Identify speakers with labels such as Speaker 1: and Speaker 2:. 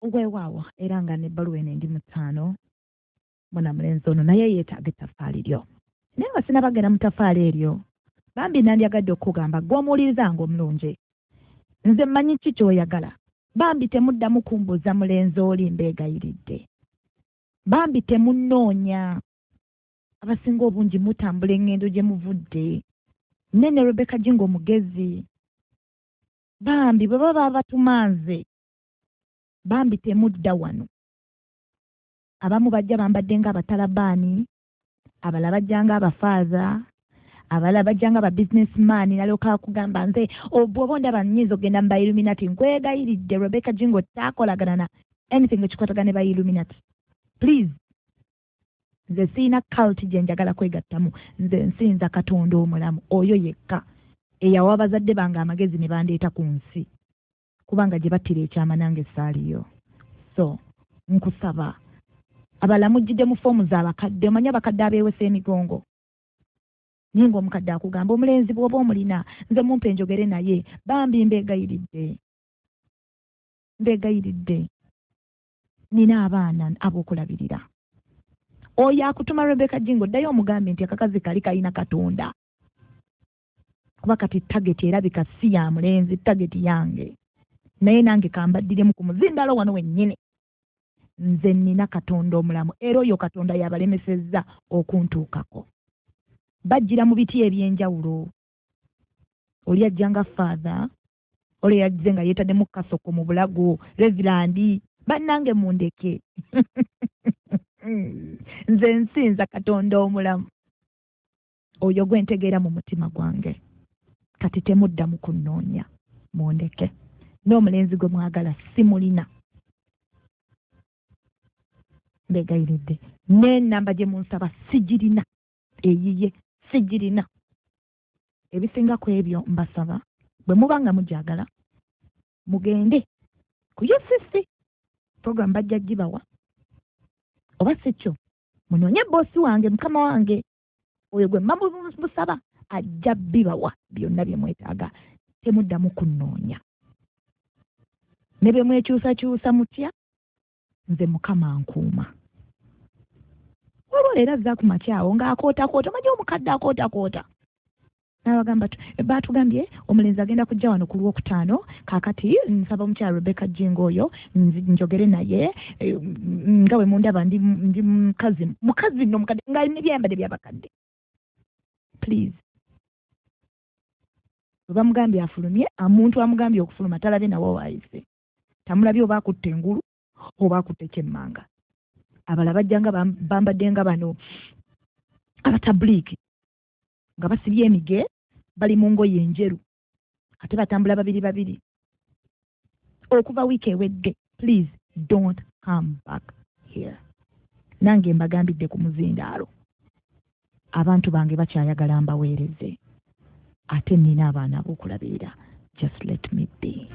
Speaker 1: Weewaawo era nga n'ebbaluwa eno endi mu 5 mwana mulenzi ono naye yeetaaga ettaffaali lyo. Naye nga sinabagenda mu ttafaali eryo bambi nandyagadde okugamba gw'omuwuliriza nga omulungi. Nze mmanyi ki ky'oyagala. Bambi temuddamu kumbuuza mulenzi oli mbeegayiridde. Bambi temunnoonya. Abasinga obungi mutambula engendo gye muvudde. Nene Rebecca Jingo mugezi. Bambi bwe baba batumanze. Bambi temudda wano. Abamu bajja bambadde ng'abatalabaani, abalala bajja ng'abafaaza, abalala bajja ng'ababusinessman nalyoka kugamba nze bw'oba ndaba nnyinza okugenda mu Illuminati nkwegayiridde Rebecca Jingo taakolagana na anything ekikwatagana ne ba Illuminati. Please. Nze siina cult gye njagala kwegattamu. Nze nsinza Katonda omulamu oyo yekka eyawa abazadde bange amagezi ne bandeeta ku nsi. Kubanga gye battira ekyama nange saaliyo. So nkusaba abalamu jjidde mu foomu z'abakadde omanyi abakadde abeewesa emigongo. Ninga omukadde akugamba omulenzi bw'oba omulina nze mumpe njogere naye bambi mbeegayiridde. Nina abaana ab'okulabirira. Oyo akutuma Rebecca Jingo ddayo omugambe nti akakazi kali kalina Katonda. Kuba kati tageti erabika si ya mulenzi, tageti yange. Naye nange kambaddiremu ku muzindalo wano wennyini. Nze nina Katonda omulamu era oyo Katonda yabalemesezza okuntuukako. Bajjira mu biti eby'enjawulo. Oli ajjanga father, oli yajje nga yeetaddemu kasoko mu bulago, reverandi, bannange mundeke. Nze nsinza Katonda omulamu. Oyo gwe ntegeera mu mutima gwange. Kati temuddamu kunnoonya. Mundeke. N'omulenzi gwe mwagala simulina. Mbeegayiridde. N'ennamba gye munsaba sigirina. Eyiye sigirina. Ebisinga ku ebyo mbasaba bwe muba nga mujagala mugende ku UCC program bajja gibawa. Oba si kyo munoonye boosi wange mukama wange oyo gwe musaba ajja bibawa byonna bye mwetaaga. Temuddamu kunnoonya. Ne bye mwekyusakyusa mutya nze mukama nkuuma. Olwo era azza ku makyawo ng'akootakoota manyi omukadde akootakoota. N'abagamba baatugambye omulenzi agenda kujja wano ku Lwokutaano kaakati nsaba omukyala Rebecca Jingo oyo njogere naye nga bwe mundaba ndi mukazi nno mukadde ng'alina ebyambadde by'abakadde. Please. Bwe bamugambye afulumye omuntu amugambye okufuluma talabye nawo waayise. Tamulabye oba akutte engulu oba akutte kyemmanga. Abala bajja nga bambadde nga bano abatabuliiki nga basibye emige bali mu ngoye enjeru ate batambula babiri. Okuva wiiki ewedde, please don't come back here. Nange mbagambidde ku muzindaalo. Abantu bange bakyayagala mbaweereze. Ate nina abaana ab'okulabirira. Just let me